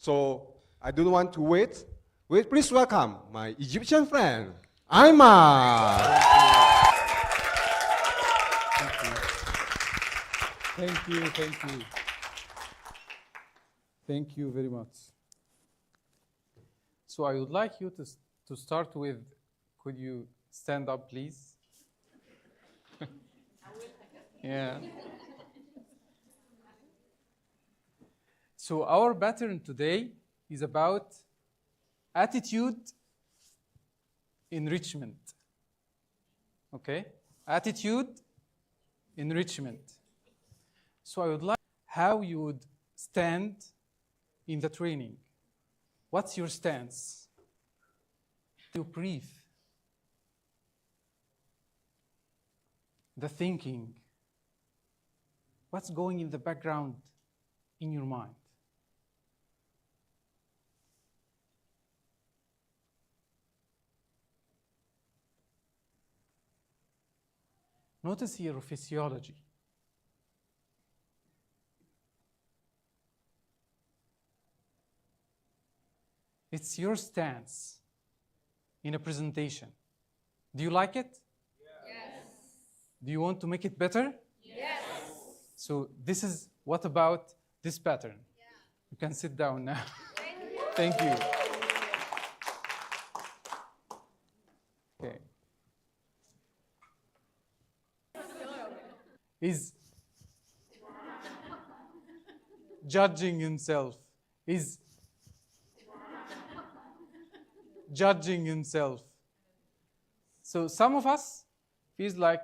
So I don't want to wait. Please welcome my Egyptian friend, Ayman. Thank you. Thank you very much. So I would like you to start with, could you stand up, please? Yeah. So our pattern today is about attitude enrichment. Okay? Attitude enrichment. So I would like how you would stand in the training. What's your stance? You breathe. The thinking. What's going in the background in your mind? Notice your physiology. It's your stance in a presentation. Do you like it? Yes. Do you want to make it better? Yes. So this is what about this pattern? Yeah. You can sit down now. Thank you. Thank you. Okay. He's judging himself. He's judging himself. So some of us feels like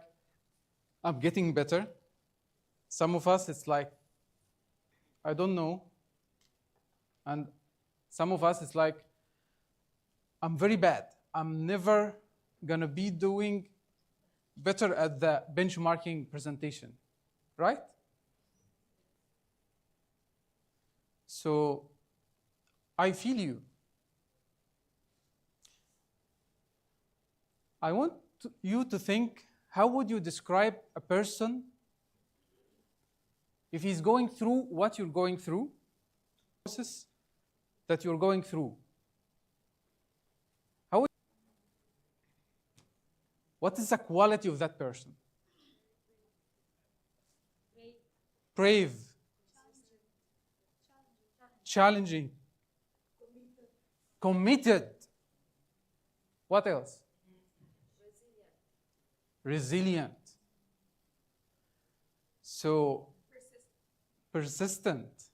I'm getting better. Some of us it's like I don't know. And some of us it's like I'm very bad. I'm never gonna be doing better at the benchmarking presentation, right? So I feel you. I want you to think, how would you describe a person if he's going through what you're going through, process that you're going through? What is the quality of that person? Brave. Challenging. Committed. What else? Resilient. So, persistent.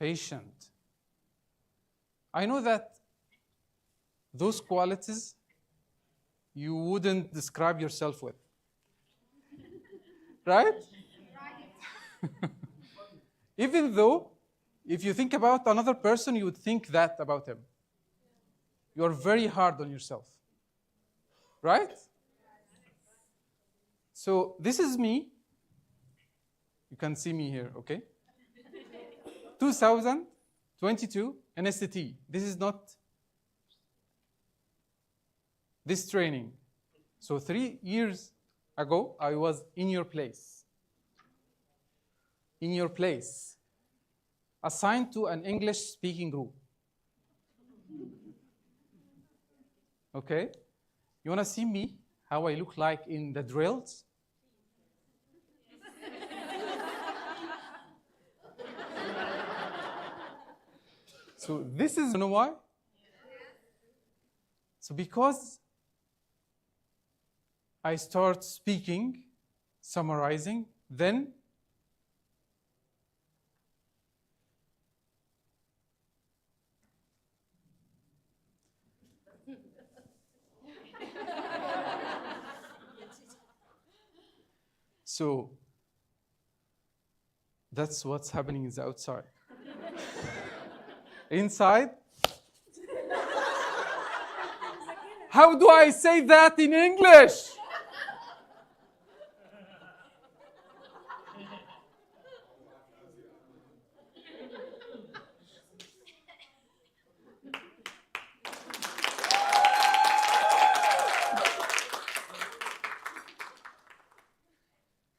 Patient. I know that those qualities you wouldn't describe yourself with. Right? Even though, if you think about another person, you would think that about him. You're very hard on yourself. Right? So this is me. You can see me here, okay? 2022, NST. This is not this training. So 3 years ago, I was in your place. In your place. Assigned to an English-speaking group. Okay? You want to see me, how I look like in the drills? So this is, you know why? So because I start speaking, summarizing, then so that's what's happening is outside. Inside, how do I say that in English?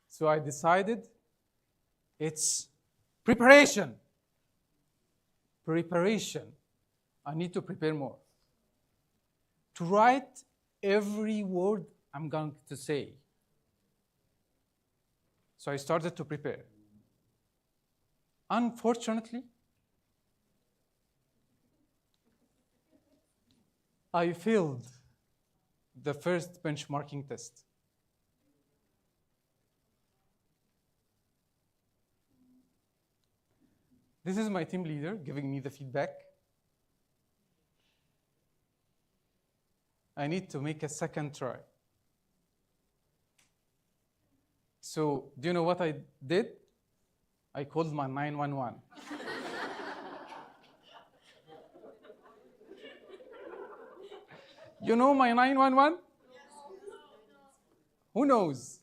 So I decided it's preparation. preparation. I need to prepare more. To write every word I'm going to say. So I started to prepare. Unfortunately, I failed the first benchmarking test. This is my team leader giving me the feedback. I need to make a second try. So, do you know what I did? I called my 911. You know my 911? Who knows?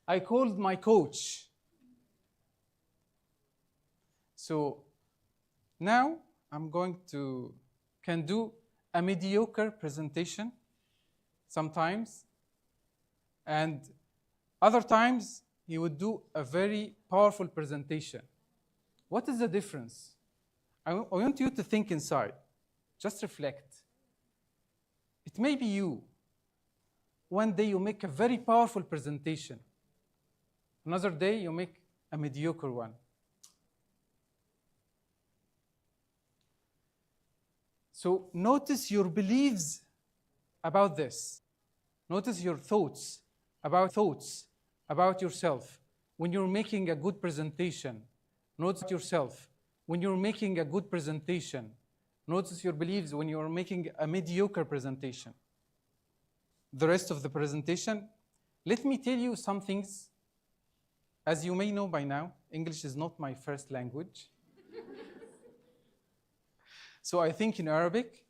I called my coach. So now I'm going to can do a mediocre presentation sometimes, and other times he would do a very powerful presentation. What is the difference? I want you to think inside. Just reflect. It may be you. One day you make a very powerful presentation. Another day you make a mediocre one. So notice your beliefs about this. Notice your thoughts about yourself when you're making a good presentation. Notice yourself when you're making a good presentation. Notice your beliefs when you're making a mediocre presentation. The rest of the presentation, let me tell you some things. As you may know by now, English is not my first language. So I think in Arabic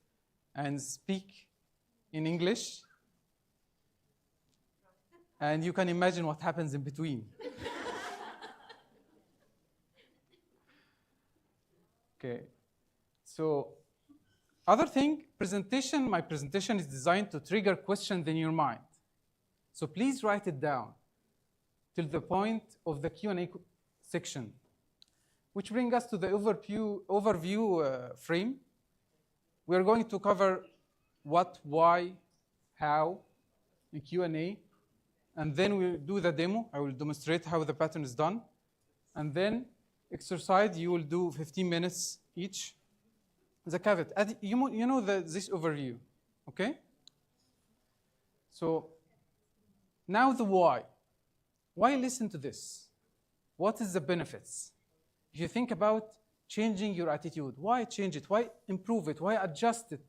and speak in English. And you can imagine what happens in between. Okay. So other thing, my presentation is designed to trigger questions in your mind. So please write it down till the point of the Q&A section, which brings us to the overview frame. We are going to cover what, why, how in Q&A, and then we'll do the demo. I will demonstrate how the pattern is done. And then exercise, you will do 15 minutes each. The caveat, you know this overview, okay? So now the why. Why listen to this? What is the benefits? If you think about changing your attitude, why change it? Why improve it? Why adjust it?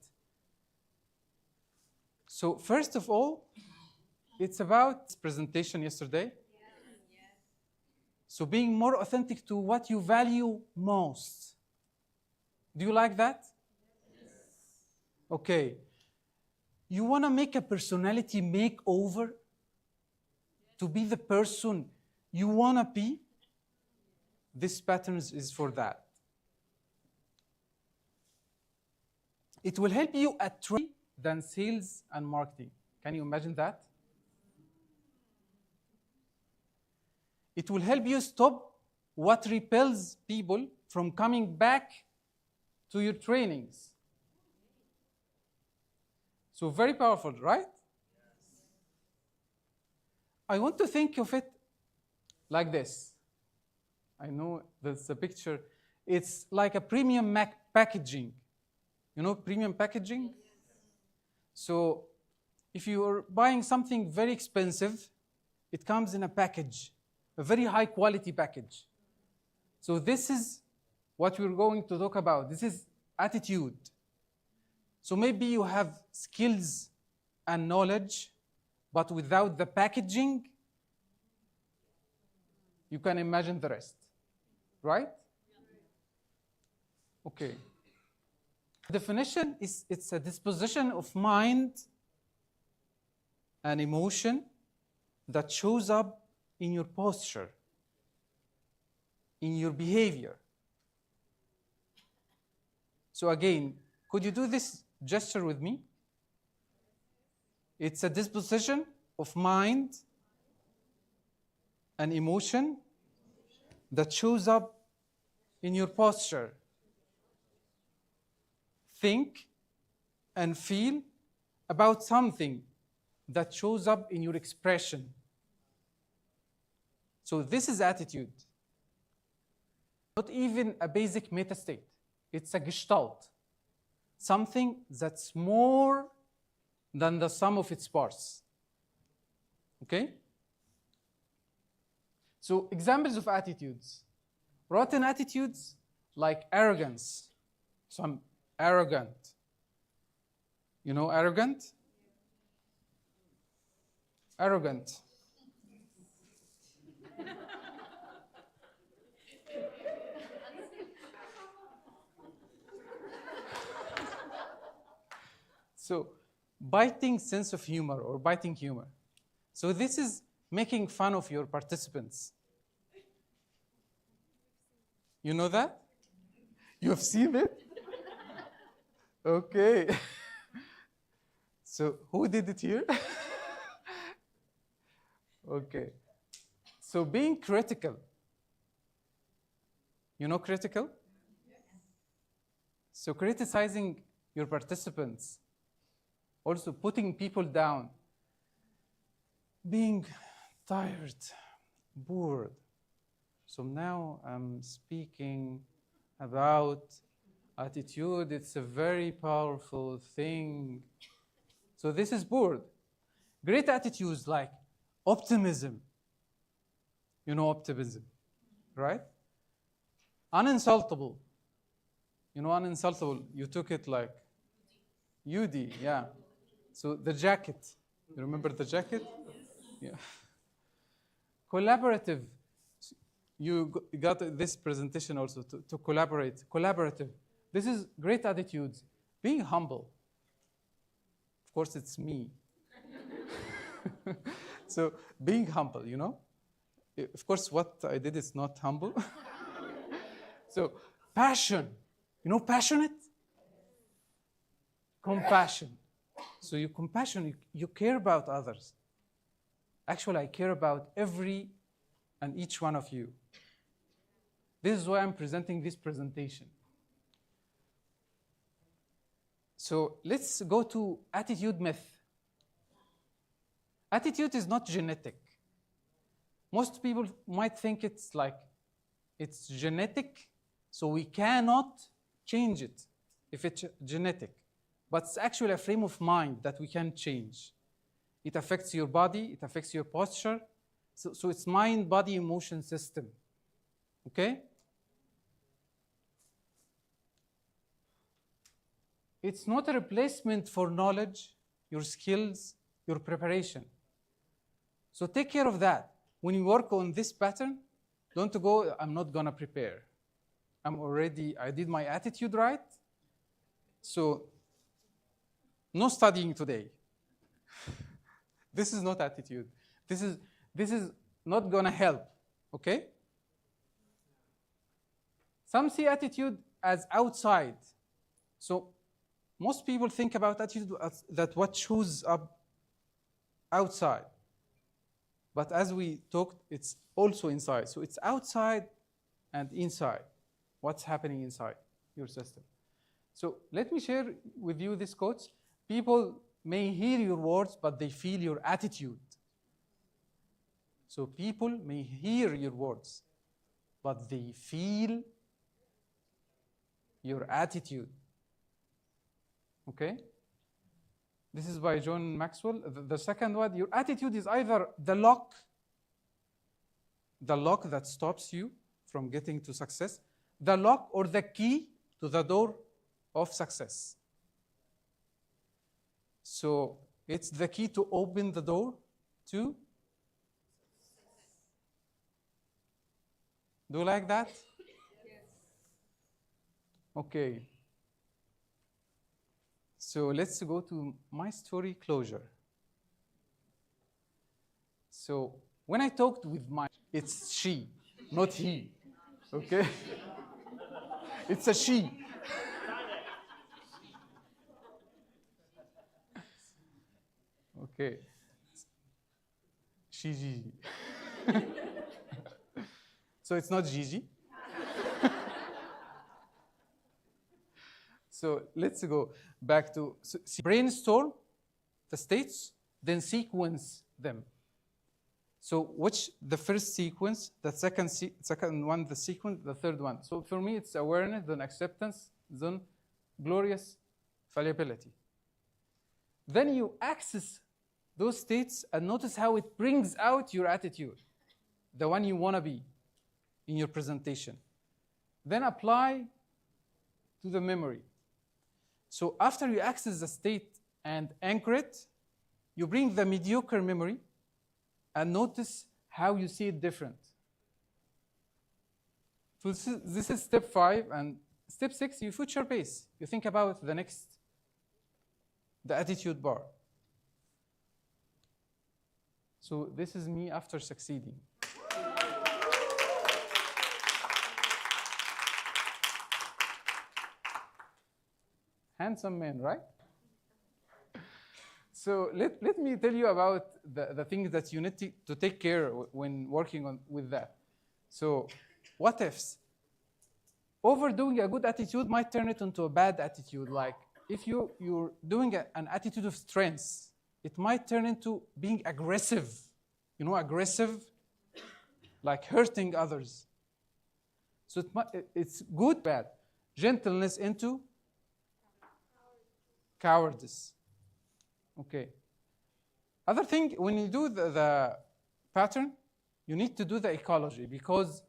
So first of all, it's about presentation yesterday. So being more authentic to what you value most. Do you like that? Yes. Okay. You want to make a personality makeover to be the person you want to be? This pattern is for that. It will help you attract than sales and marketing. Can you imagine that? It will help you stop what repels people from coming back to your trainings. So very powerful, right? Yes. I want to think of it like this. I know that's a picture. It's like a premium packaging. You know premium packaging? Yes. So if you're buying something very expensive, it comes in a package, a very high quality package. So this is what we're going to talk about. This is attitude. So maybe you have skills and knowledge, but without the packaging, you can imagine the rest, right? Okay. Definition is it's a disposition of mind and emotion that shows up in your posture, in your behavior. So again, could you do this gesture with me? It's a disposition of mind an emotion that shows up in your posture. Think and feel about something that shows up in your expression. So this is attitude. Not even a basic meta state. It's a gestalt. Something that's more than the sum of its parts. Okay? So examples of attitudes. Rotten attitudes like arrogance. So I'm arrogant. You know arrogant? Arrogant. So biting sense of humor or biting humor. So this is making fun of your participants. You know that? You have seen it? Okay. So who did it here? Okay. So being critical. You know critical? So criticizing your participants. Also putting people down. Being tired, bored. So now I'm speaking about attitude. It's a very powerful thing. So this is bored. Great attitudes like optimism. You know optimism, right? Uninsultable. You know uninsultable. You took it like UD, yeah. So the jacket. You remember the jacket? Yeah. Collaborative. You got this presentation also to collaborate. Collaborative. This is great attitudes. Being humble. Of course, it's me. So being humble, you know? Of course, what I did is not humble. So passion. You know passionate? Compassion. So you compassion, you care about others. Actually, I care about every and each one of you. This is why I'm presenting this presentation. So let's go to attitude myth. Attitude is not genetic. Most people might think it's like it's genetic, so we cannot change it if it's genetic. But it's actually a frame of mind that we can change. It affects your body, it affects your posture. So it's mind, body, emotion system. Okay? It's not a replacement for knowledge, your skills, your preparation. So take care of that. When you work on this pattern, don't go, I'm not gonna prepare. I did my attitude right. So no studying today. This is not attitude. This is not gonna help, okay? Some see attitude as outside. So most people think about attitude as that what shows up outside. But as we talked, it's also inside. So it's outside and inside. What's happening inside your system? So let me share with you these quotes. People may hear your words, but they feel your attitude. So people may hear your words, but they feel your attitude. Okay? This is by John Maxwell. The second one, your attitude is either the lock that stops you from getting to success, the lock or the key to the door of success. So it's the key to open the door to. Do you like that? Yes. Okay. So let's go to my story closure. So when I talked with it's she, not he. Okay? It's a she. Okay. She. So it's not Gigi. So let's go back to brainstorm the states, then sequence them. So which the first sequence, the second one, the sequence, the third one. So for me, it's awareness, then acceptance, then glorious fallibility. Then you access those states and notice how it brings out your attitude, the one you want to be in your presentation. Then apply to the memory. So after you access the state and anchor it, you bring the mediocre memory and notice how you see it different. So this is step 5, and step 6, you future pace. You think about the attitude bar. So this is me after succeeding. Handsome man, right? So let me tell you about the things that you need to take care when working with that. So what ifs? Overdoing a good attitude might turn it into a bad attitude. Like if you're doing an attitude of strength, it might turn into being aggressive. You know, aggressive, like hurting others. So it's good, bad. Gentleness into cowardice. Okay. Other thing, when you do the pattern, you need to do the ecology because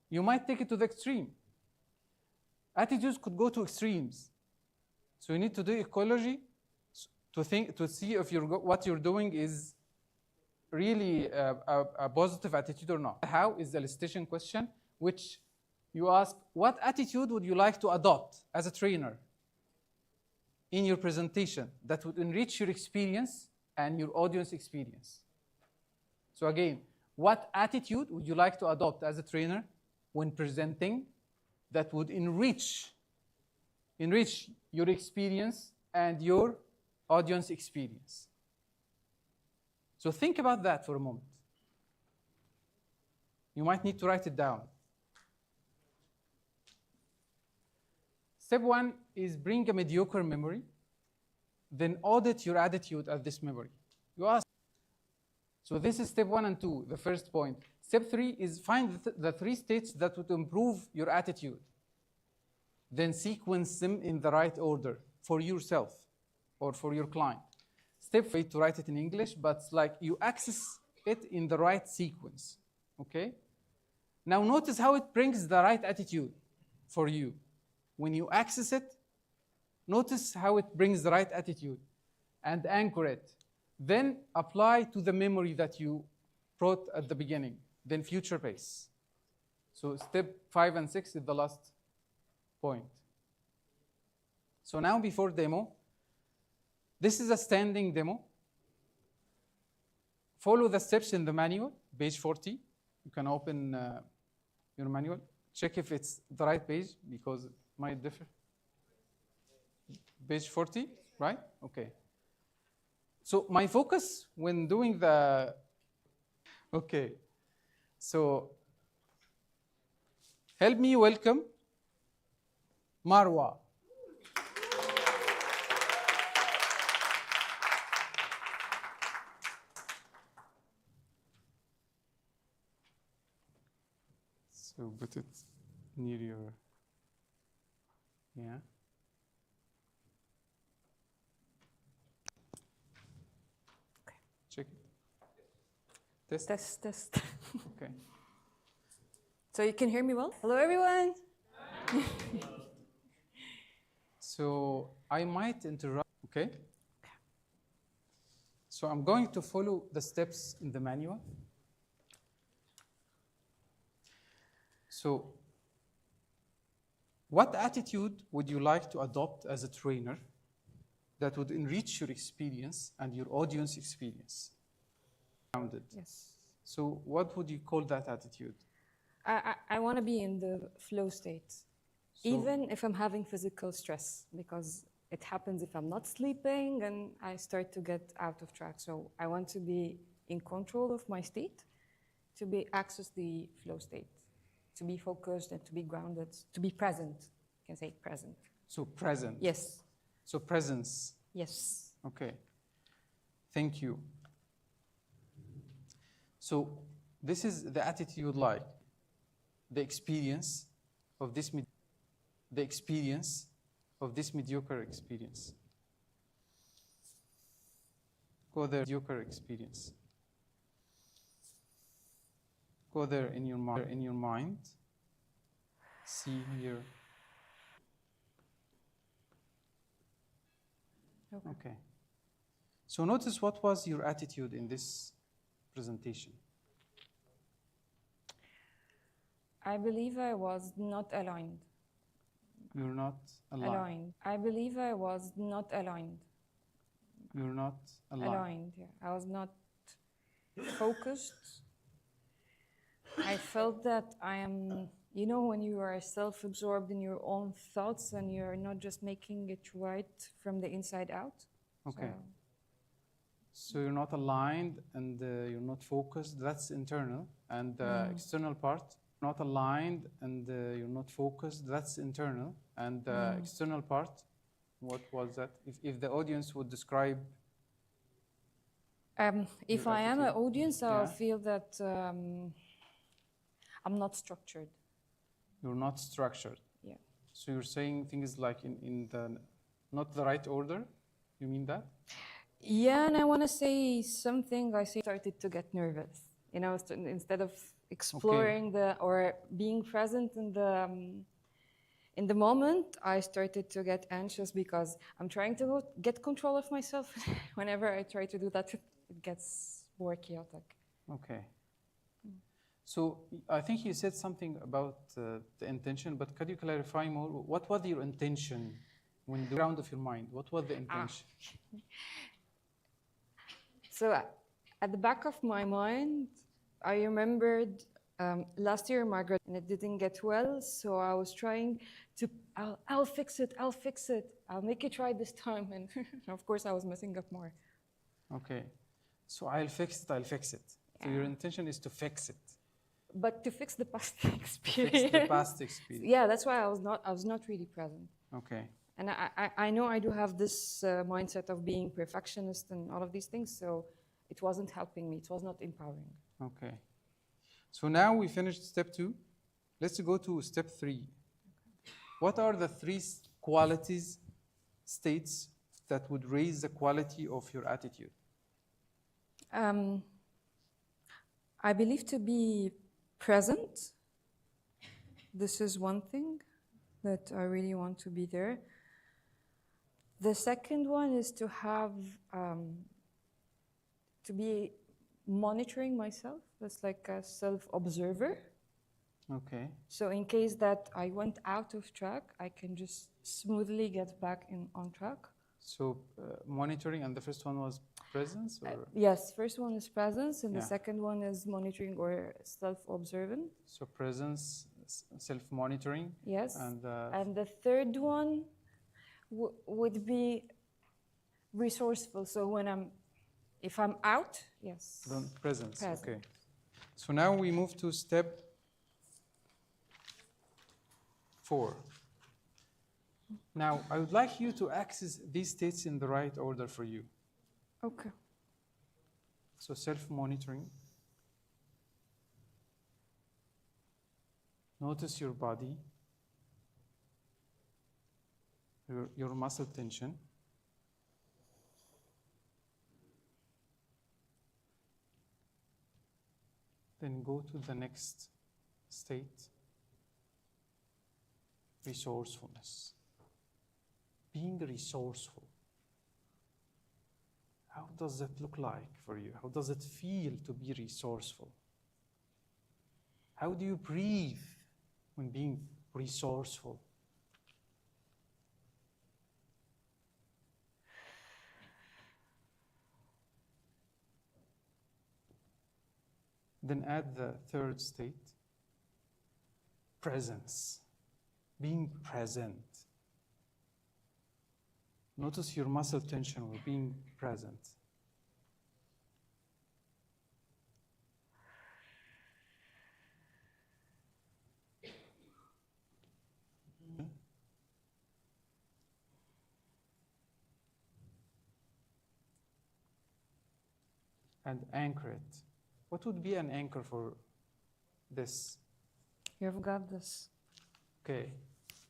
you might take it to the extreme. Attitudes could go to extremes. So you need to do ecology to see if what you're doing is really a positive attitude or not. How is the elicitation question, which you ask, what attitude would you like to adopt as a trainer in your presentation that would enrich your experience and your audience experience? So again, what attitude would you like to adopt as a trainer when presenting that would enrich your experience and your audience experience? So think about that for a moment. You might need to write it down. Step 1 is bring a mediocre memory, then audit your attitude at this memory. You ask. So this is step 1 and 2, the first point. Step 3 is find the 3 states that would improve your attitude. Then sequence them in the right order for yourself or for your client. Step 4 to write it in English, but it's like you access it in the right sequence. Okay? Now notice how it brings the right attitude for you. When you access it, notice how it brings the right attitude and anchor it. Then apply to the memory that you brought at the beginning. Then future pace. So step 5 and 6 is the last point. So now before demo, this is a standing demo. Follow the steps in the manual, page 40. You can open your manual. Check if it's the right page because it might differ. Page 40, right? Okay. So my focus when doing the, okay. So help me welcome Marwa. So put it near your, yeah. Okay. Check it. Test. Okay. So you can hear me well? Hello, everyone. So I might interrupt, okay? So I'm going to follow the steps in the manual. So what attitude would you like to adopt as a trainer that would enrich your experience and your audience experience? Yes. So what would you call that attitude? I want to be in the flow state, even if I'm having physical stress, because it happens if I'm not sleeping and I start to get out of track. So I want to be in control of my state to access the flow state. to be focused and to be grounded, to be present. You can say present. So present. Yes. So presence. Yes. Okay. Thank you. So this is the attitude like the experience of this mediocre experience. Go there, mediocre experience. Go there in your mind. See here. Okay. So notice what was your attitude in this presentation. I believe I was not aligned. You're not aligned. I believe I was not aligned. You're not aligned. Yeah. I was not focused. I felt that I am, you know, when you are self-absorbed in your own thoughts and you're not just making it right from the inside out. Okay. So you're not aligned and you're not focused. That's internal. And the external part, not aligned and you're not focused. That's internal. And the external part, what was that? If the audience would describe. If I am an audience, I'll Yeah. feel that I'm not structured. You're not structured. Yeah. So you're saying things like in the not the right order. You mean that? Yeah, and I want to say something. I started to get nervous. You know, instead of exploring or being present in the moment, I started to get anxious because I'm trying to get control of myself. Whenever I try to do that, it gets more chaotic. Okay. So I think you said something about the intention, but could you clarify more? What was your intention when the ground of your mind? What was the intention? So at the back of my mind, I remembered last year, Margaret, and it didn't get well. So I was trying to, I'll fix it. I'll make it right this time. And of course, I was messing up more. Okay. So I'll fix it. So your intention is to fix it. But to fix the past experience. Fix the past experience. Yeah, that's why I was not really present. Okay. And I know I do have this mindset of being perfectionist and all of these things, so it wasn't helping me. It was not empowering. Okay. So now we finished step 2. Let's go to step 3. What are the 3 qualities, states that would raise the quality of your attitude? I believe to be present. This is one thing that I really want to be there. The second one is to have, to be monitoring myself. That's like a self-observer. Okay. So in case that I went out of track, I can just smoothly get back on track. So monitoring, and the first one was presence? Or? Yes, first one is presence, and Yeah. the second one is monitoring or self-observant. So presence, self-monitoring. Yes. And the third one would be resourceful. So if I'm out, yes. Presence. Present. Okay. So now we move to step 4. Now, I would like you to access these states in the right order for you. Okay. So self-monitoring. Notice your body, your muscle tension. Then go to the next state, resourcefulness. Being resourceful. How does that look like for you? How does it feel to be resourceful? How do you breathe when being resourceful? Then add the third state, presence, being present. Notice your muscle tension with being present. and anchor it. What would be an anchor for this? You've got this. Okay,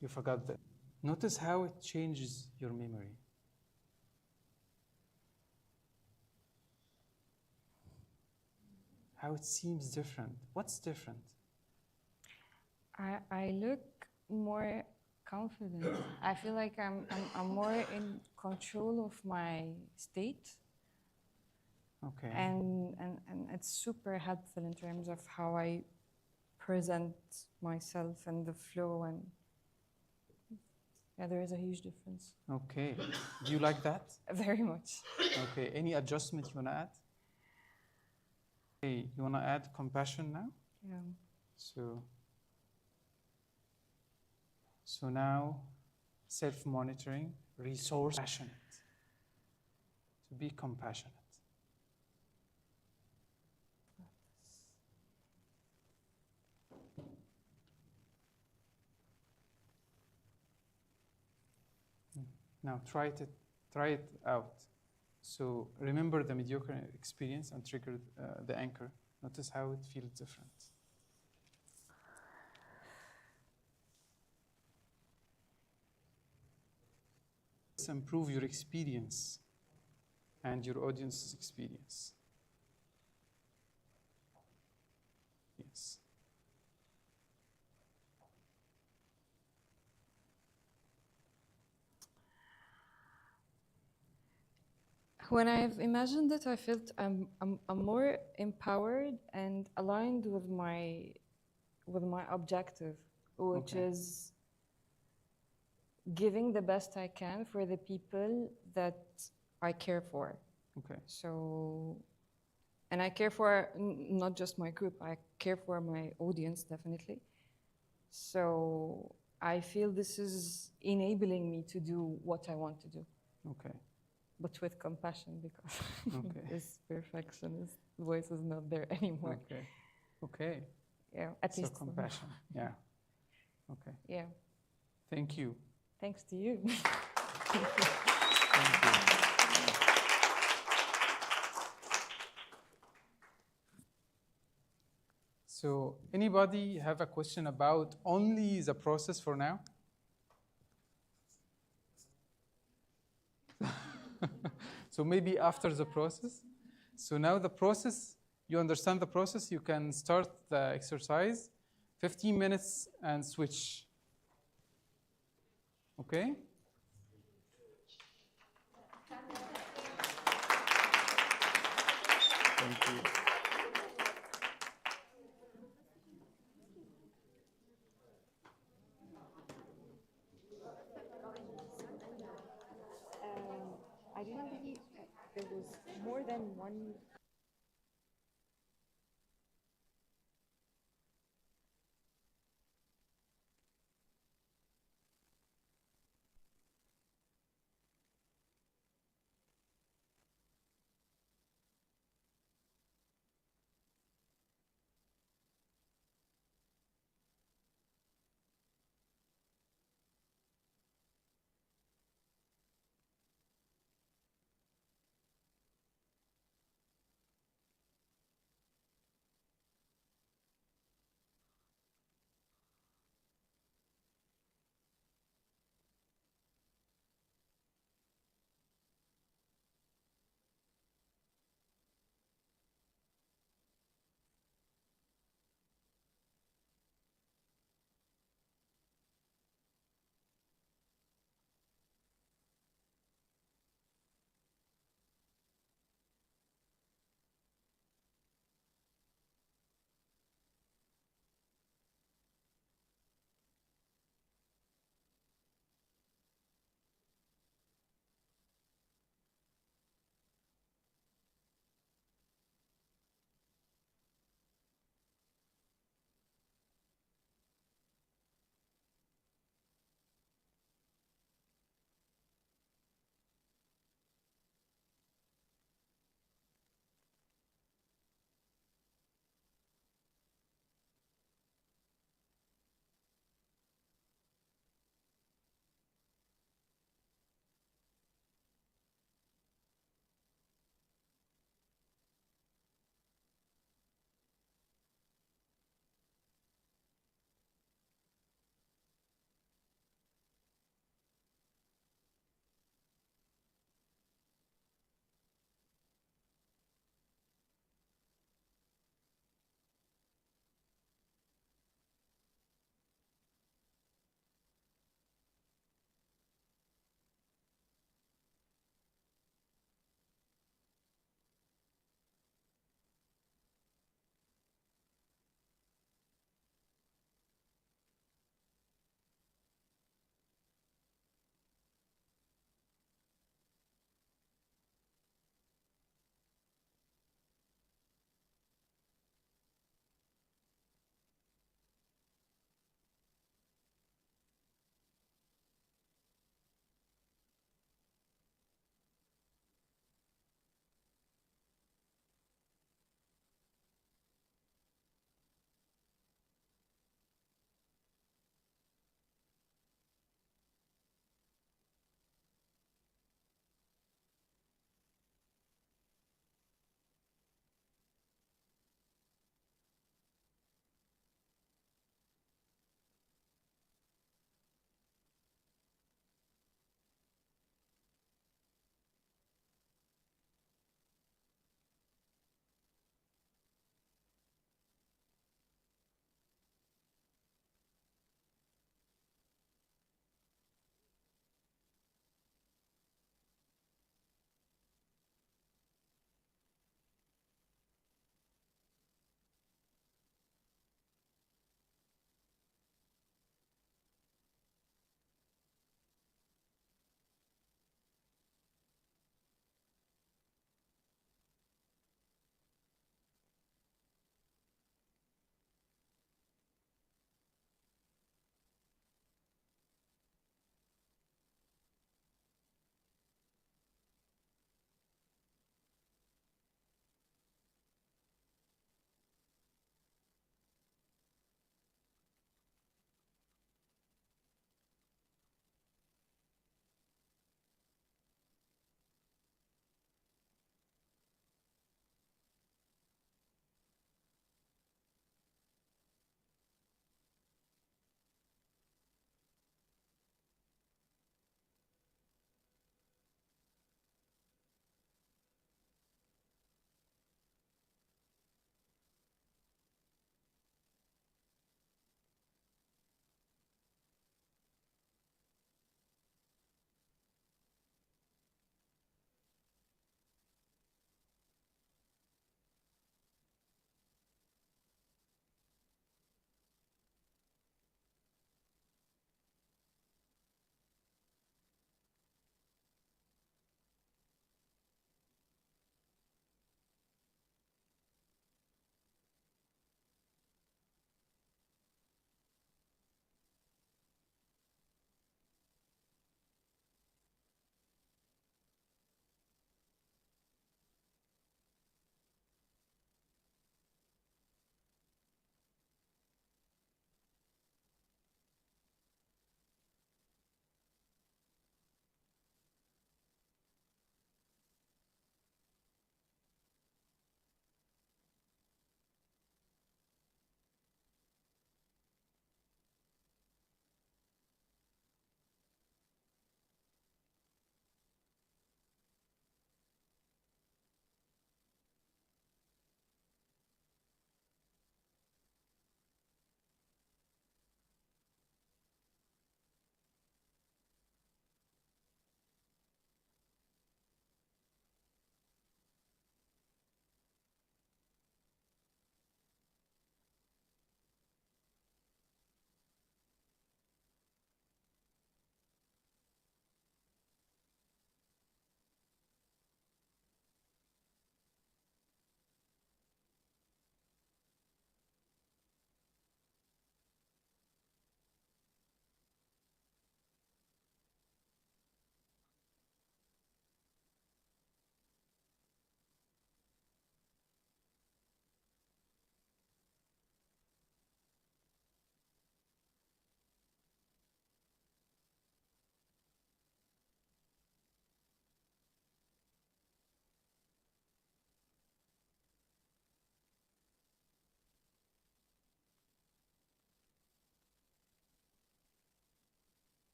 you forgot that. Notice how it changes your memory. How it seems different. What's different? I look more confident. I feel like I'm more in control of my state. Okay. And it's super helpful in terms of how I present myself and the flow, and yeah, there is a huge difference. Okay. Do you like that? Very much. Okay. Any adjustment you want to add? Okay. You want to add compassion now? Yeah. So now, self-monitoring, resource, passionate. To be compassionate. Now try it out. So remember the mediocre experience and trigger the anchor. Notice how it feels different. Let's improve your experience and your audience's experience. Yes. When I've imagined it, I felt I'm more empowered and aligned with my objective, which Okay. is giving the best I can for the people that I care for. Okay. So, and I care for not just my group, I care for my audience, definitely. So I feel this is enabling me to do what I want to do, Okay. but with compassion, because Okay. this perfectionist voice is not there anymore. Okay. Okay. Yeah, at So least for me. compassion. Yeah. Okay. Yeah, Thank you. thanks to you. Thank you. So anybody have a question about only the process for now? So maybe after the process. So now the process, you understand the process, you can start the exercise, 15 minutes and switch. Okay? Thank you. I didn't believe there was more than one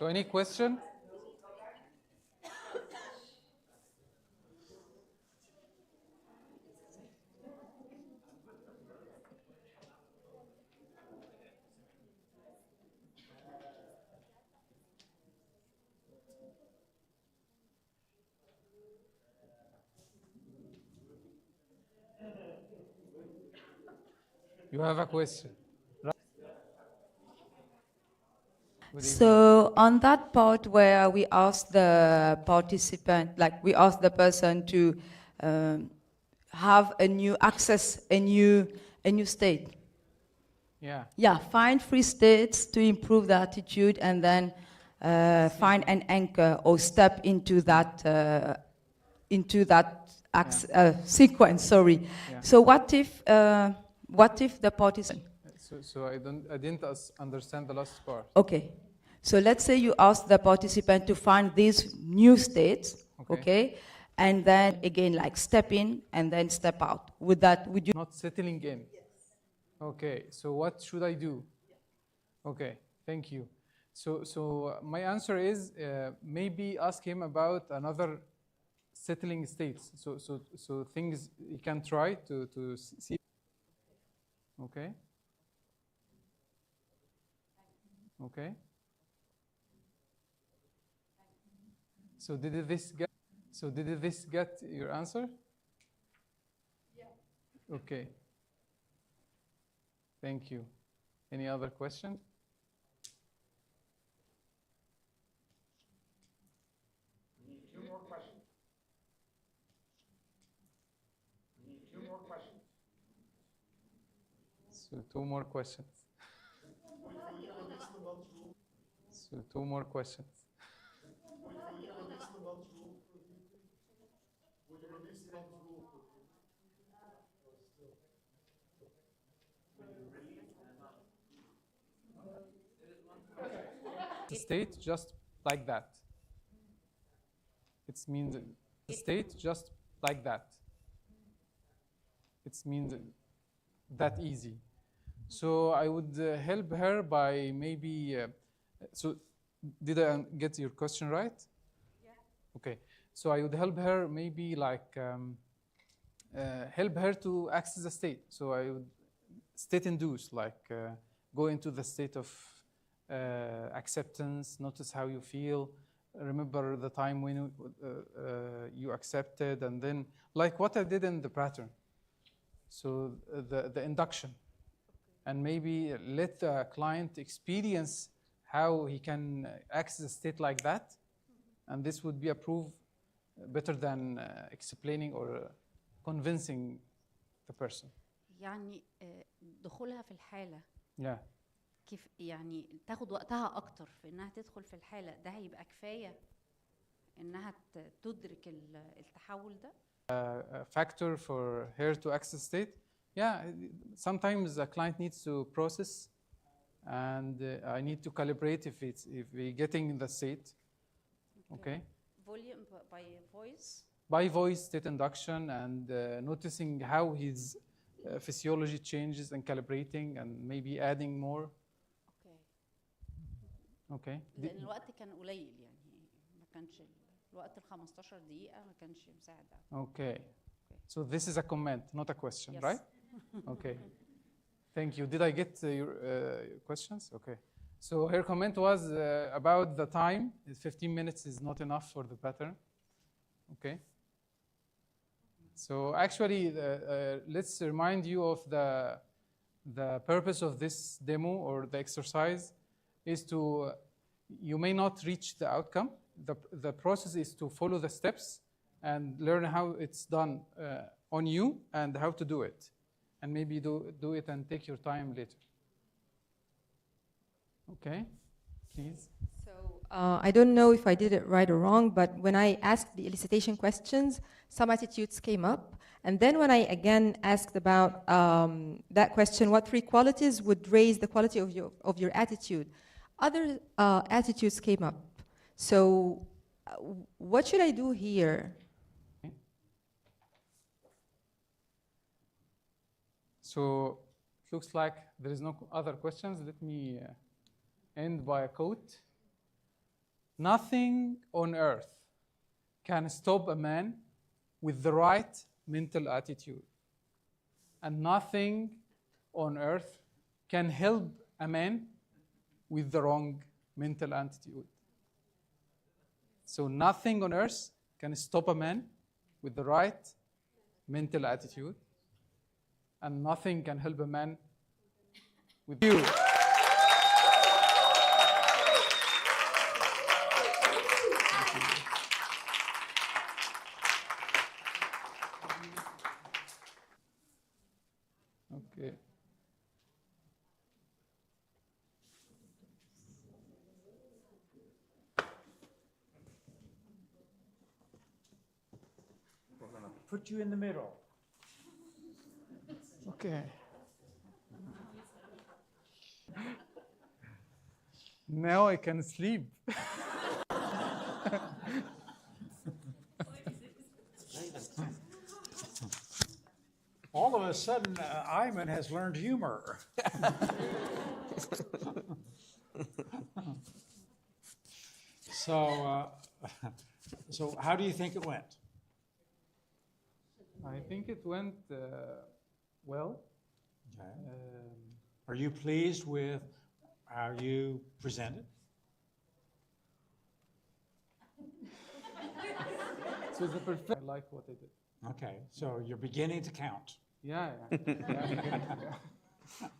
So any question? You have a question. Good evening. So on that part where we ask the participant, like we ask the person to have a new access, a new state. Yeah. Yeah, find free states to improve the attitude, and then find an anchor or step into that sequence. Sorry. Yeah. So what if the participant? So I didn't understand the last part. Okay. So let's say you ask the participant to find these new states, okay? And then again, like step in and then step out. Would you? Not settling in. Yes. Okay. So what should I do? Okay. Thank you. So my answer is maybe ask him about another settling states. So things you can try to see. Okay. Okay. So did this get your answer? Yeah. Okay. Thank you. Any other question? We need 2 more questions. We need 2 more questions. So 2 more questions. So 2 more questions. The state just like that. It means the state just like that. It means that easy. So I would help her by maybe. So did I get your question right? Yeah. Okay. So I would help her maybe like help her to access the state. So I would state induce, like go into the state of acceptance, notice how you feel, remember the time when you accepted, and then like what I did in the pattern. So the induction, and maybe let the client experience how he can access a state like that, and this would be a proof better than explaining or convincing the person. يعني دخولها في الحالة Yeah. كيف يعني تاخد وقتها أكتر في إنها تدخل في الحالة، ده هيبقى كفاية إنها تدرك التحول ده. A factor for her to access state. Yeah, sometimes the client needs to process, and I need to calibrate if we're getting in the state. Okay. Volume by voice. By voice state induction, and noticing how his physiology changes and calibrating, and maybe adding more. Okay. لأن الوقت كان قليل يعني ما كانش الوقت 15 دقيقة ما كانش مساعد. Okay. So this is a comment, not a question, yes. Right? Okay. Thank you. Did I get your questions? Okay. So her comment was about the time. 15 minutes is not enough for the pattern. Okay. So actually, let's remind you of the purpose of this demo or the exercise is to, you may not reach the outcome. The process is to follow the steps and learn how it's done on you and how to do it. And maybe do it and take your time later. Okay, please. So I don't know if I did it right or wrong, but when I asked the elicitation questions, some attitudes came up. And then when I again asked about that question, what 3 qualities would raise the quality of your attitude, other attitudes came up. So what should I do here? Okay. So it looks like there is no other questions. Let me end by a quote. Nothing on earth can stop a man with the right mental attitude. And nothing on earth can help a man with the wrong mental attitude. So nothing on earth can stop a man with the right mental attitude, and nothing can help a man with you. Okay. Put you in the middle. Okay. Now I can sleep. All of a sudden, Ayman has learned humor. So how do you think it went? I think it went well. Okay. Are you pleased with how you presented? So the perfect. I like what I did. Okay, so you're beginning to count. Yeah.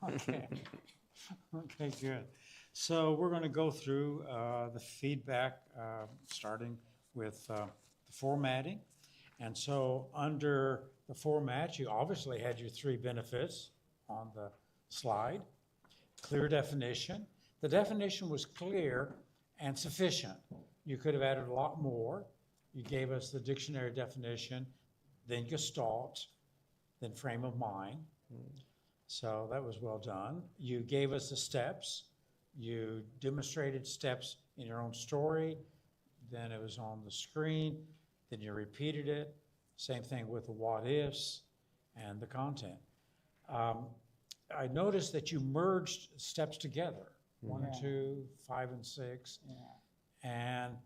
Okay. Okay, good. So we're going to go through the feedback, starting with the formatting. And so under the format, you obviously had your 3 benefits on the slide. Clear definition. The definition was clear and sufficient. You could have added a lot more. You gave us the dictionary definition, then Gestalt, then frame of mind. So that was well done. You gave us the steps. You demonstrated steps in your own story. Then it was on the screen. Then you repeated it. Same thing with the what ifs and the content. I noticed that you merged steps together, 1 and 2, 5 and 6. Yeah. And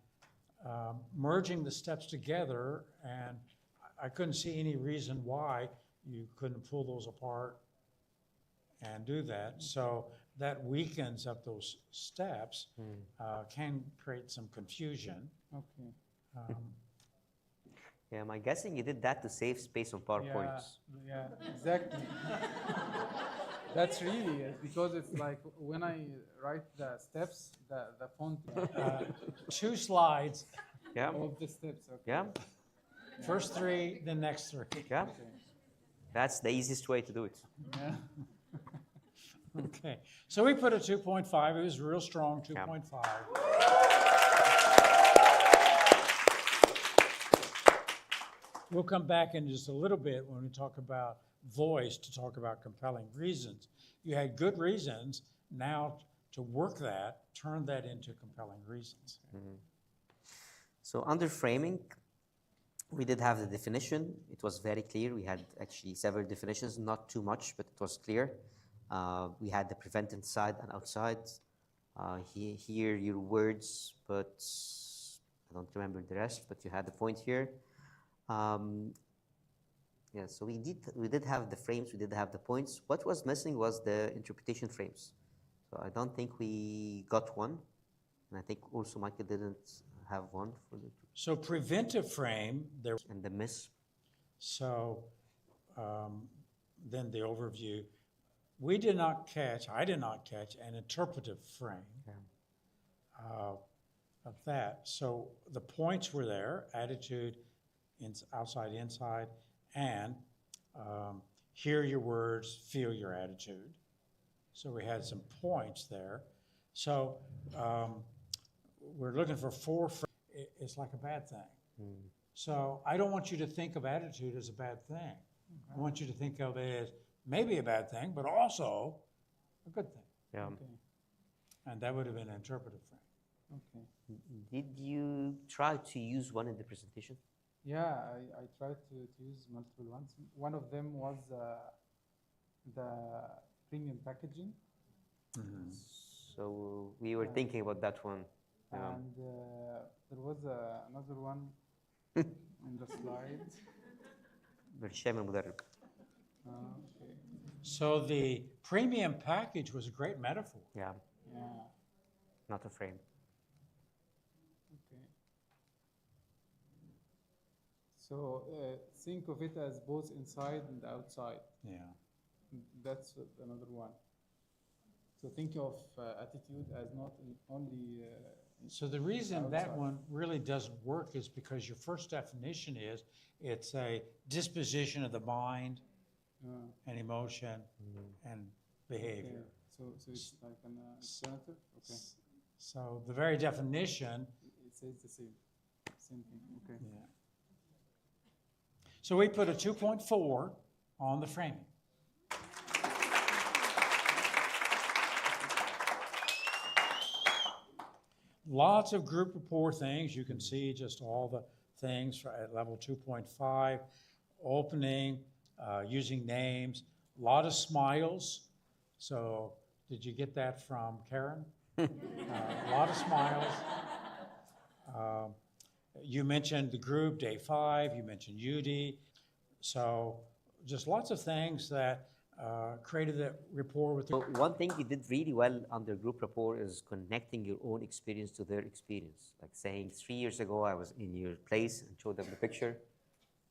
merging the steps together, and I couldn't see any reason why you couldn't pull those apart and do that. So that weakens up those steps, can create some confusion. Okay. Yeah, I'm guessing you did that to save space on PowerPoint. Yeah, exactly. That's really it, because it's like when I write the steps, the font 2 slides, Yeah, of the steps. Okay. yeah, first 3, then next 3. yeah. That's the easiest way to do it. Yeah. Okay, so we put a 2.5. It was real strong, 2.5. We'll come back in just a little bit when we talk about voice to talk about compelling reasons. You had good reasons. Now to work that, turn that into compelling reasons. So under framing, we did have the definition. It was very clear. We had actually several definitions, not too much, but it was clear. We had the prevent inside and outside. Here your words, but I don't remember the rest, but you had the point here. Yeah, so we did have the frames, we did have the points. What was missing was the interpretation frames. So I don't think we got one. And I think also Michael didn't have one for the. So preventive frame, there. And the miss. So then the overview. I did not catch an interpretive frame of that. So the points were there, attitude, outside, inside, and hear your words, feel your attitude. So we had some points there. So we're looking for 4. It's like a bad thing. So I don't want you to think of attitude as a bad thing. I want you to think of it as maybe a bad thing, but also a good thing. Yeah. Okay. And that would have been an interpretive frame. Okay. Did you try to use one in the presentation? Yeah, I tried to use multiple ones. One of them was the premium packaging. So we were thinking about that one. And there was another one in the slide. بالشام المدرب. Okay. So the premium package was a great metaphor. Yeah, Yeah. not a frame. Okay. So think of it as both inside and outside. Yeah. That's another one. So think of attitude as not only. So the reason that Outside. one really doesn't work is because your first definition is it's a disposition of the mind and emotion and behavior. Okay. So it's like an alternative. Okay. So the very definition. It says the same thing. Okay. Yeah. So we put a 2.4 on the framing. Lots of group rapport things. You can see just all the things at level 2.5, opening, using names, a lot of smiles. So did you get that from Karen? A lot of smiles. You mentioned the group, day 5, you mentioned UD. So just lots of things that created that rapport with the So one thing you did really well under group rapport is connecting your own experience to their experience. Like saying 3 years ago I was in your place and showed them the picture.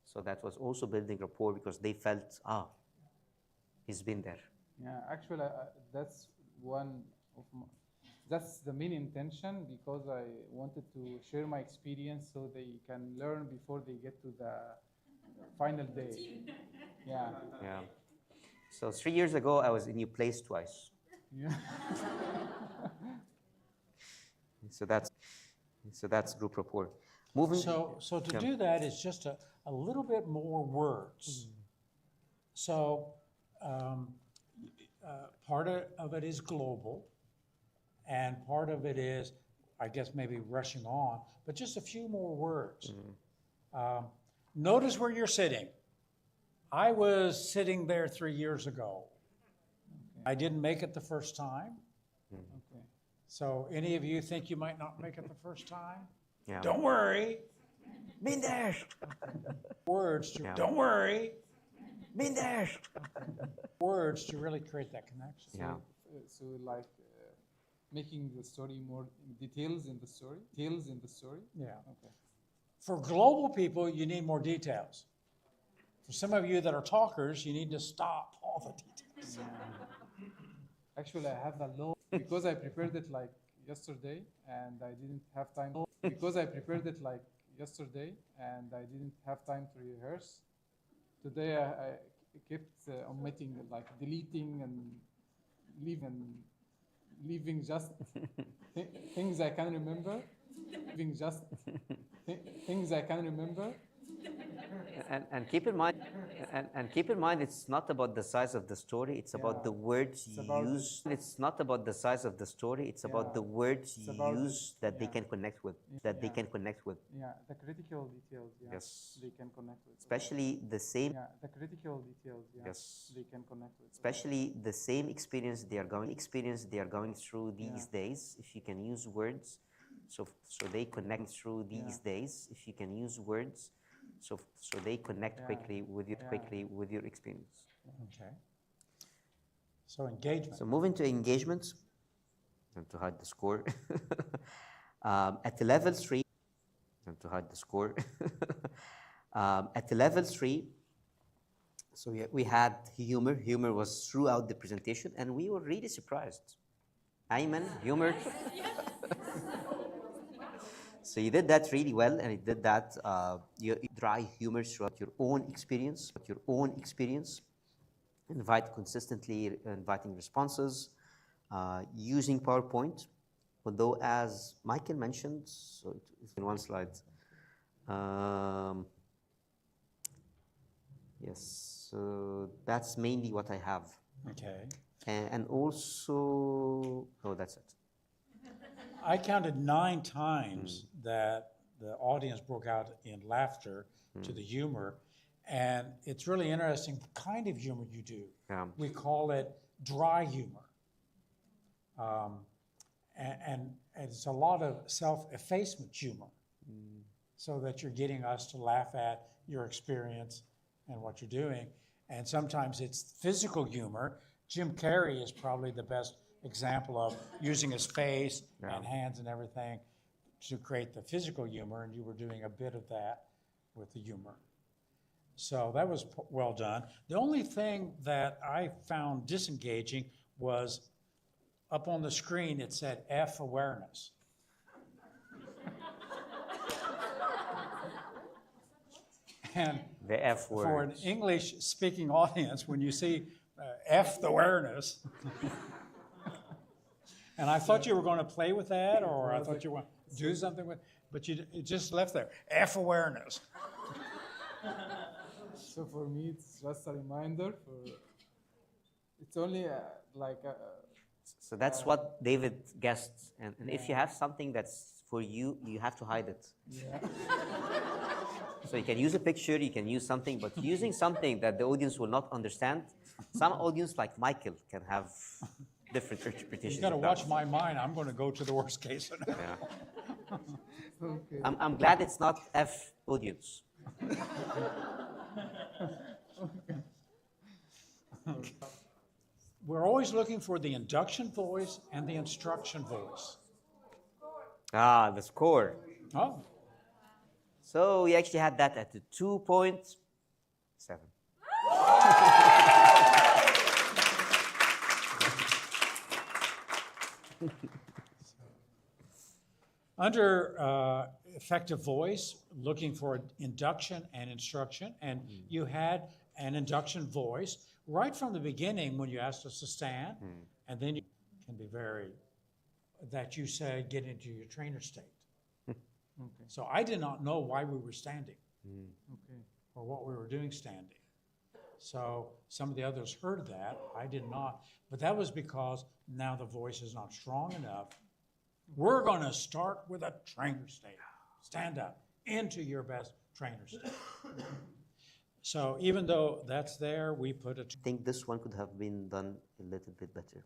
So that was also building rapport because they felt, he's been there. Yeah, actually, that's one of my, that's the main intention because I wanted to share my experience so they can learn before they get to the final day. Yeah. Yeah. So 3 years ago I was in your place twice. Yeah. So that's group rapport. Moving. So to do that is just a little bit more words. So part of it is global, and part of it is, I guess, maybe rushing on, but just a few more words. Notice where you're sitting. I was sitting there 3 years ago. I didn't make it the first time. Okay. So any of you think you might not make it the first time? Yeah. Don't worry. Been there. Words to, Yeah. don't worry. Been there. Words to really create that connection. Yeah. So like making the story more details in the story. Details in the story. Yeah. Okay. For global people, you need more details. For some of you that are talkers, you need to stop all the details. Actually, I have a low because I prepared it like yesterday and I didn't have time. Because I prepared it like yesterday and I didn't have time to rehearse. Today I kept omitting, like deleting and leaving just things I can remember. Leaving just things I can remember. And keep in mind, it's not about the size of the story. It's about the words you use. It's not about the size of the story. It's about the words you use that they can connect with. That they can connect with. Yeah, the critical details. Yeah, Yes. they can connect with. Especially the same. Yeah, the critical details. Yeah, Yes. they can connect with. Especially the same experience they are going through these days. If you can use words, so they connect through these days. If you can use words. So they connect quickly with your experience. Okay. So engagement. So moving to engagement, and to hide the score. At the level 3, and to hide the score. At the level 3, so we had humor. Humor was throughout the presentation, and we were really surprised. Ayman, humor. So you did that really well, and you did that you dry humor throughout your own experience, consistently inviting responses, using PowerPoint. Although, as Michael mentioned, so it's in one slide. Yes, so that's mainly what I have. Okay. And also, that's it. I counted 9 times that the audience broke out in laughter to the humor. And it's really interesting the kind of humor you do. Yeah. We call it dry humor. and it's a lot of self-effacement humor, so that you're getting us to laugh at your experience and what you're doing. And sometimes it's physical humor. Jim Carrey is probably the best example of using his face and hands and everything to create the physical humor, and you were doing a bit of that with the humor. So that was well done. The only thing that I found disengaging was up on the screen it said F awareness. And The F word. for an English-speaking audience, when you see F the awareness, and I thought you were going to play with that, or I thought you were going to do something with, but you just left there. F awareness. So for me, it's just a reminder. It's only So that's what David guessed. And if you have something that's for you, you have to hide it. Yeah. So you can use a picture, you can use something, but using something that the audience will not understand, some audience like Michael can have different interpretations. You got to of that. watch my mind. I'm going to go to the worst case scenario. Yeah. Okay. I'm glad it's not F audience. We're always looking for the induction voice and the instruction voice. Ah, the score. Oh, So we actually had that at the 2.7. under effective voice, looking for induction and instruction, and you had an induction voice right from the beginning when you asked us to stand, and then you can be very, that you said get into your trainer state. Okay. So I did not know why we were standing Okay. or what we were doing standing. So some of the others heard that, I did not, but that was because now the voice is not strong enough. We're going to start with a trainer state. Stand up into your best trainer state. So even though that's there, we put a. I think this one could have been done a little bit better.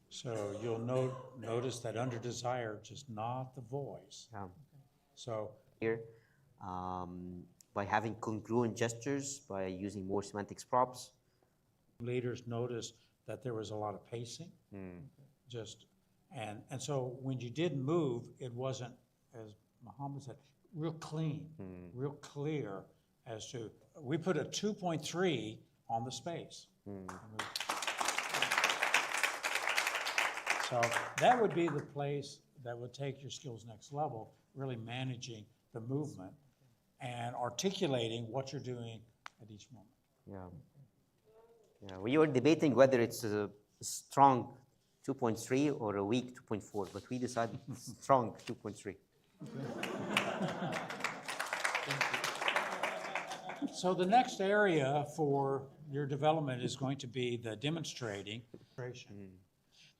So you'll notice that under desire, just not the voice. Yeah. So Here, by having congruent gestures, by using more semantics props. leaders noticed that there was a lot of pacing. Just and so when you did move, it wasn't, as Muhammad said, real clean, real clear as to, we put a 2.3 on the space. So that would be the place that would take your skills next level, really managing the movement and articulating what you're doing at each moment. Yeah. Yeah. We were debating whether it's a strong 2.3 or a weak 2.4, but we decided strong 2.3. So the next area for your development is going to be the demonstrating.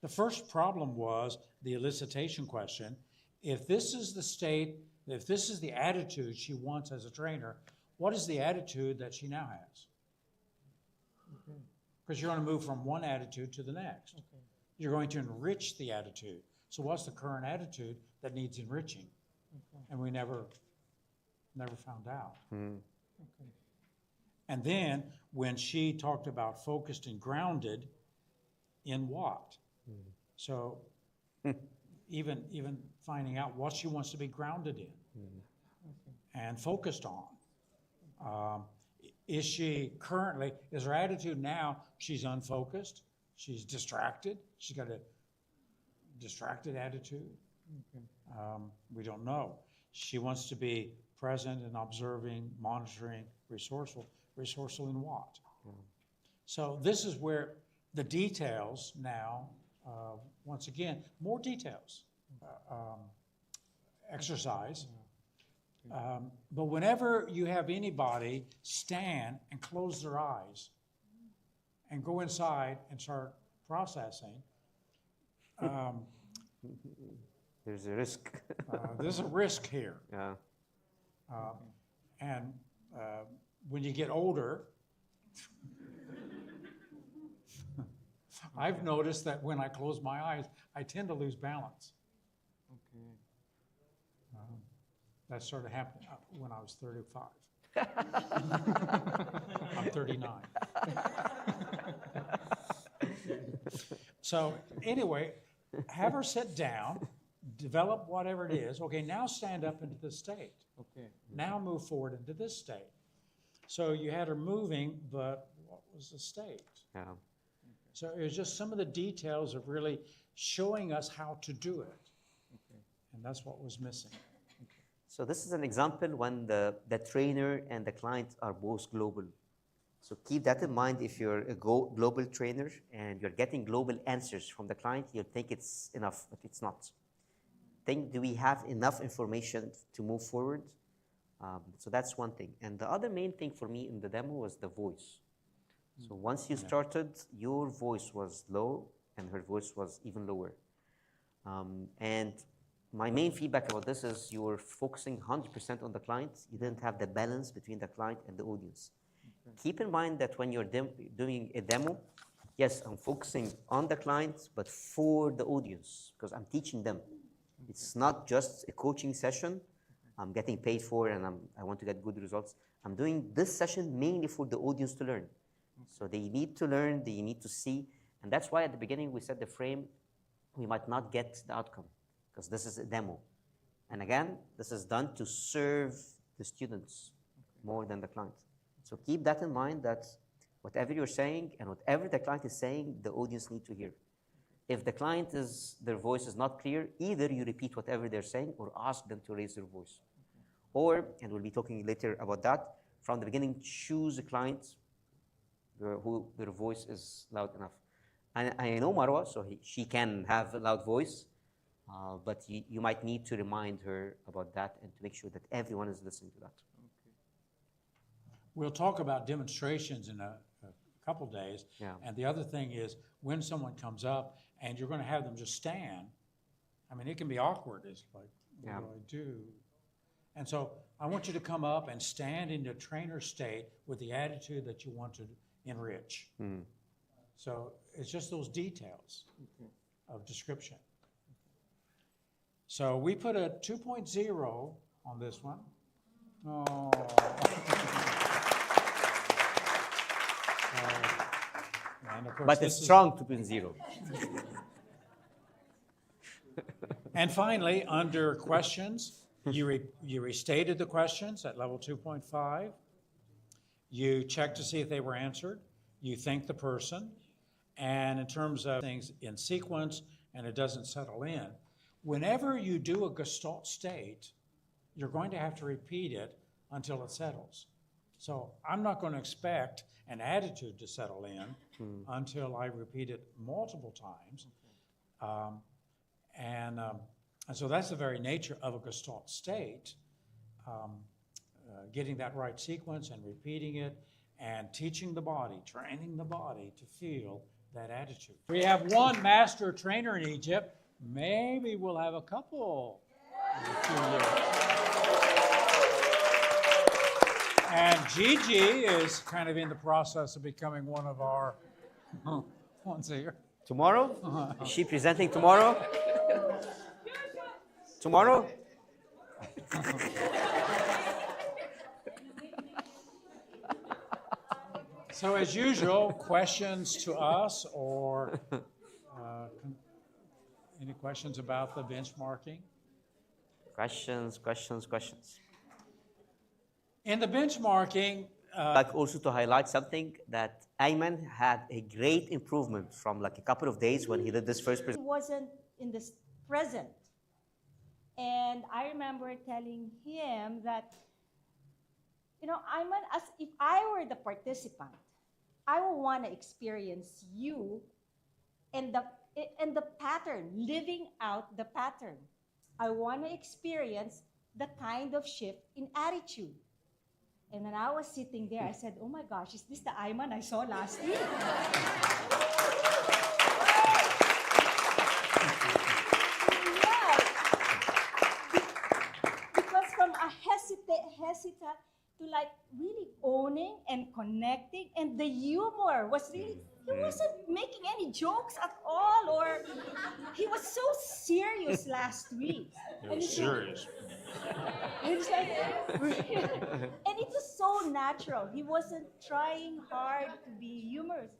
The first problem was the elicitation question. If this is the state, if this is the attitude she wants as a trainer, what is the attitude that she now has? Because you're going to move from one attitude to the next. You're going to enrich the attitude. So what's the current attitude that needs enriching? And we never found out. And then when she talked about focused and grounded, in what? So even finding out what she wants to be grounded in and focused on. Is she currently, is her attitude now, she's unfocused, she's distracted, she's got a distracted attitude? We don't know. She wants to be present and observing, monitoring, resourceful. Resourceful in what? So this is where the details now, once again, more details, exercise. But whenever you have anybody stand and close their eyes and go inside and start processing, There's a risk. there's a risk here. Yeah. And when you get older, I've noticed that when I close my eyes, I tend to lose balance. Okay. That sort of happened when I was 35. I'm 39. So anyway, have her sit down, develop whatever it is. Okay, now stand up into this state. Okay. Now move forward into this state. So you had her moving, but what was the state? Yeah. So it was just some of the details of really showing us how to do it. Okay. And that's what was missing. So this is an example when the trainer and the client are both global. So keep that in mind. If you're a global trainer and you're getting global answers from the client, you'll think it's enough, but it's not. Think, do we have enough information to move forward? So that's one thing. And the other main thing for me in the demo was the voice. So once you started, your voice was low and her voice was even lower. And my main feedback about this is you were focusing 100% on the client. You didn't have the balance between the client and the audience. Okay. Keep in mind that when you're doing a demo, yes, I'm focusing on the client, but for the audience, because I'm teaching them. Okay. It's not just a coaching session I'm getting paid for and I want to get good results. I'm doing this session mainly for the audience to learn. Okay. So they need to learn, they need to see, and that's why at the beginning we set the frame, we might not get the outcome, because this is a demo. And again, this is done to serve the students more than the client. So keep that in mind, that whatever you're saying and whatever the client is saying, the audience need to hear. If the client their voice is not clear, either you repeat whatever they're saying or ask them to raise their voice. Or, and we'll be talking later about that, from the beginning, choose a client who their voice is loud enough. And I know Marwa, so she can have a loud voice, but you might need to remind her about that and to make sure that everyone is listening to that. Okay. We'll talk about demonstrations in a couple days. Yeah. And the other thing is, when someone comes up and you're going to have them just stand, I mean, it can be awkward. It's like, what do I do? And so I want you to come up and stand in the trainer state with the attitude that you want to enrich. Mm. So it's just those details of description. So we put a 2.0 on this one. Oh. And of course, but it's strong 2.0. And finally, under questions, you restated the questions at level 2.5. You check to see if they were answered. You thank the person. And in terms of things in sequence and it doesn't settle in, whenever you do a Gestalt state, you're going to have to repeat it until it settles. So I'm not going to expect an attitude to settle in until I repeat it multiple times. And so that's the very nature of a Gestalt state, getting that right sequence and repeating it and teaching the body, training the body to feel that attitude. We have one master trainer in Egypt. Maybe we'll have a couple in a few years. And Gigi is kind of in the process of becoming one of our ones here. Tomorrow? Is she presenting tomorrow? Tomorrow? So as usual, questions to us or any questions about the benchmarking? Questions. In the benchmarking, I'd like also to highlight something that Ayman had a great improvement from like a couple of days when he did this first presentation. He wasn't in the present. And I remember telling him that, you know, Ayman, as if I were the participant, I would want to experience you and the pattern, living out the pattern. I want to experience the kind of shift in attitude. And when I was sitting there, I said, oh my gosh, is this the Ayman I saw last week? Yeah. Because from a hesitant, to like really owning and connecting, and the humor was really, he wasn't making any jokes at all, or he was so serious last week. And it's Serious. it's like, and it was so natural. He wasn't trying hard to be humorous.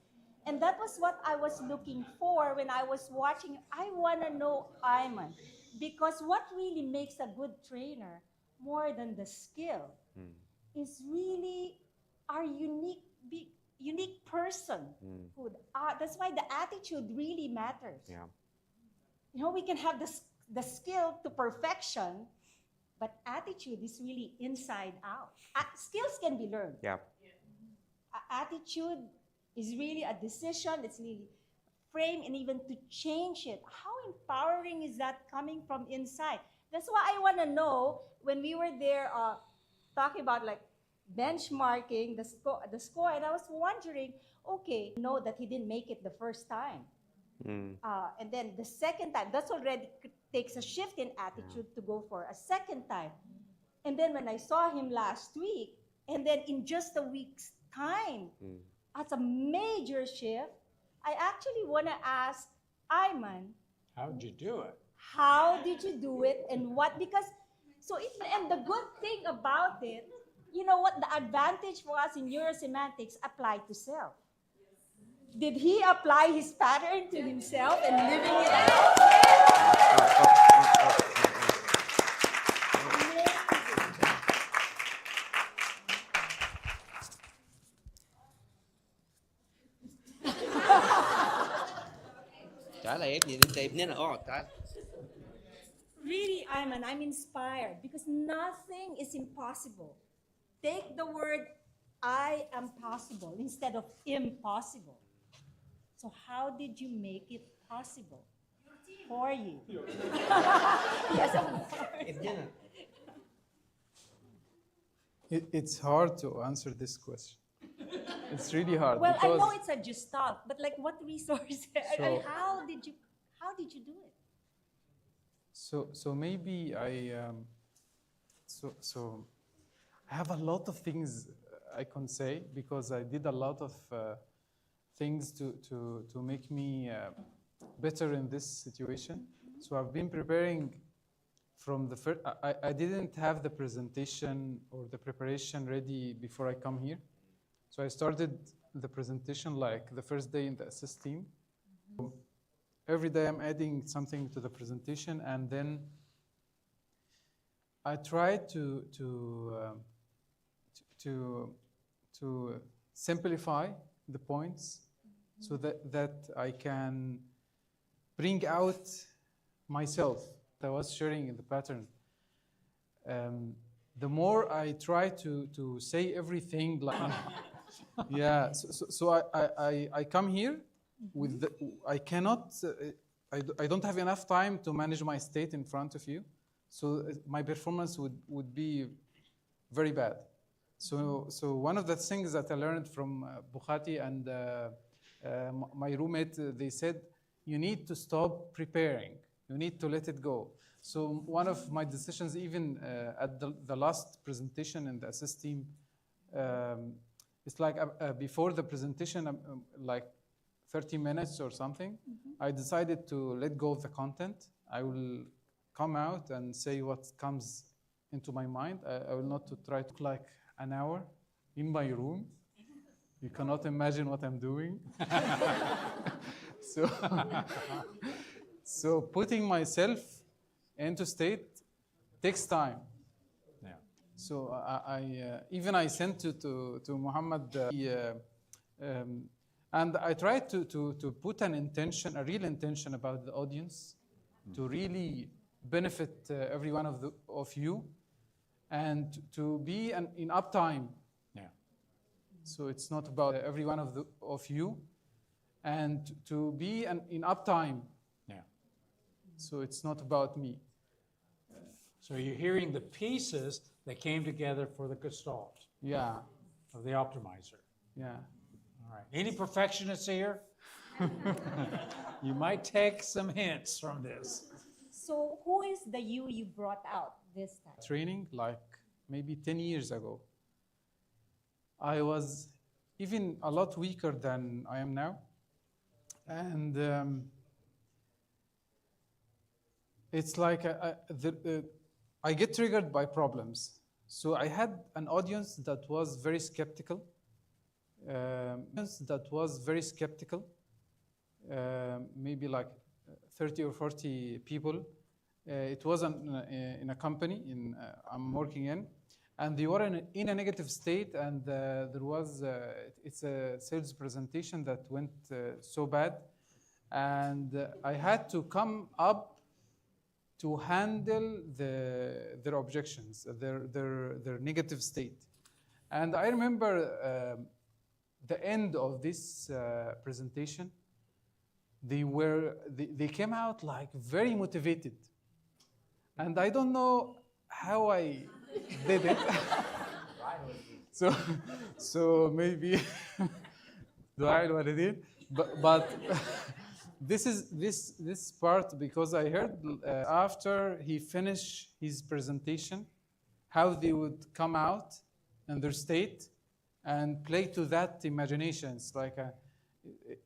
And that was what I was looking for when I was watching. I want to know Ayman, because what really makes a good trainer, more than the skill, is really our unique person. That's why the attitude really matters. Yeah. You know, we can have the skill to perfection, but attitude is really inside out. Skills can be learned. Yeah. Attitude is really a decision. It's really frame, and even to change it. How empowering is that coming from inside? That's why I want to know, when we were there talking about like benchmarking the score, and I was wondering, okay, know that he didn't make it the first time. And then the second time, that's already takes a shift in attitude to go for a second time. And then when I saw him last week, and then in just a week's time, that's a major shift. I actually want to ask Ayman, How did you do it? how did you do it, and what? Because and the good thing about it, you know what, the advantage for us in Neuro-Semantics apply to self. Did he apply his pattern to himself and living it out? تعال يا ابني انت ابننا اقعد تعال. Really, Ayman, I'm inspired because nothing is impossible. Take the word I am possible instead of impossible. So how did you make it possible for you? Yes, of course. ابننا. It's hard to answer this question. It's really hard. Well, I because know it's a gestalt, but like what resources? So- how did you do it? So maybe so I have a lot of things I can say, because I did a lot of things to make me better in this situation. So I've been preparing from the first. I didn't have the presentation or the preparation ready before I come here. So I started the presentation like the first day in the assist team. Every day I'm adding something to the presentation, and then I try to simplify the points so that I can bring out myself that I was sharing in the pattern. The more I try to say everything like yeah, so I come here with I cannot I don't have enough time to manage my state in front of you, so my performance would be very bad. So one of the things that I learned from Bukhati and my roommate, they said, you need to stop preparing. You need to let it go. So one of my decisions, even at the last presentation in the assist team, it's like before the presentation, like 30 minutes or something, I decided to let go of the content. I will come out and say what comes into my mind. I will not try to like an hour in my room. You cannot imagine what I'm doing. So putting myself into state takes time. Yeah. So I sent to Muhammad, and I tried to put an intention, a real intention about the audience, to really benefit every one of you, and to be in uptime. Yeah. So it's not about every one of you, and to be in uptime. Yeah. So it's not about me. So you're hearing the pieces that came together for the gestalt Yeah, of the optimizer. yeah. All right. Any perfectionists here? You might take some hints from this. So who is the you brought out this time? Training like maybe 10 years ago. I was even a lot weaker than I am now. And it's like I get triggered by problems. So I had an audience that was very skeptical. Maybe like 30 or 40 people. It was in a company I'm working in, and they were in a negative state, and it's a sales presentation that went so bad, and I had to come up to handle their objections, their negative state. And I remember the end of this presentation, they came out like very motivated. And I don't know how I did it. so maybe دعاء الوالدين. But this part, because I heard after he finished his presentation, how they would come out in their state and play to that imagination. It's like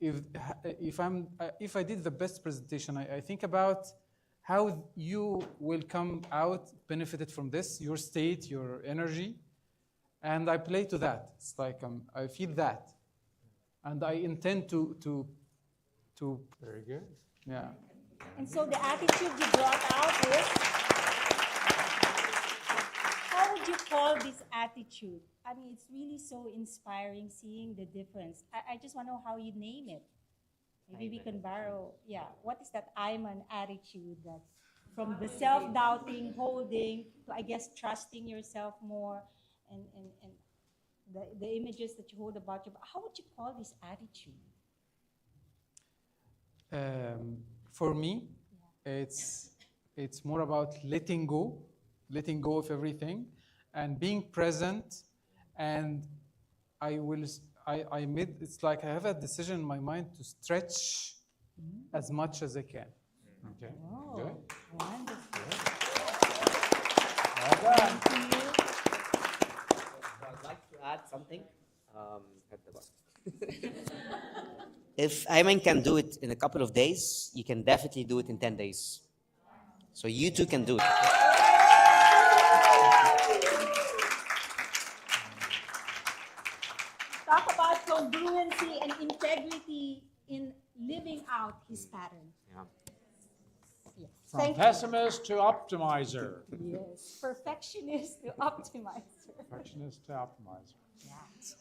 if I did the best presentation, I think about how you will come out benefited from this, your state, your energy, and I play to that. It's like I feel that, and I intend to. Very good. Yeah. And so the attitude you brought out is, how would you call this attitude? I mean, it's really so inspiring seeing the difference. I just want to know how you name it. Maybe we can borrow, what is that Ayman attitude, that from the self-doubting, holding, to I guess trusting yourself more, and the images that you hold about you. How would you call this attitude? For me, it's more about letting go of everything and being present. And I made, it's like I have a decision in my mind to stretch as much as I can. Okay. Oh, Good. wonderful. Well done. Thank you. I'd like to add something. At the bottom. If Ayman can do it in a couple of days, you can definitely do it in 10 days. So you too can do it. Talk about congruency and integrity in living out his pattern. Yeah. Yes. From Thank you. pessimist to optimizer. Yes, perfectionist to optimizer. Perfectionist to optimizer. Yeah.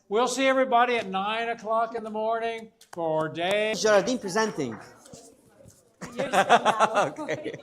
We'll see everybody at 9 o'clock in the morning for day. Geraldine presenting. You're still now. Okay.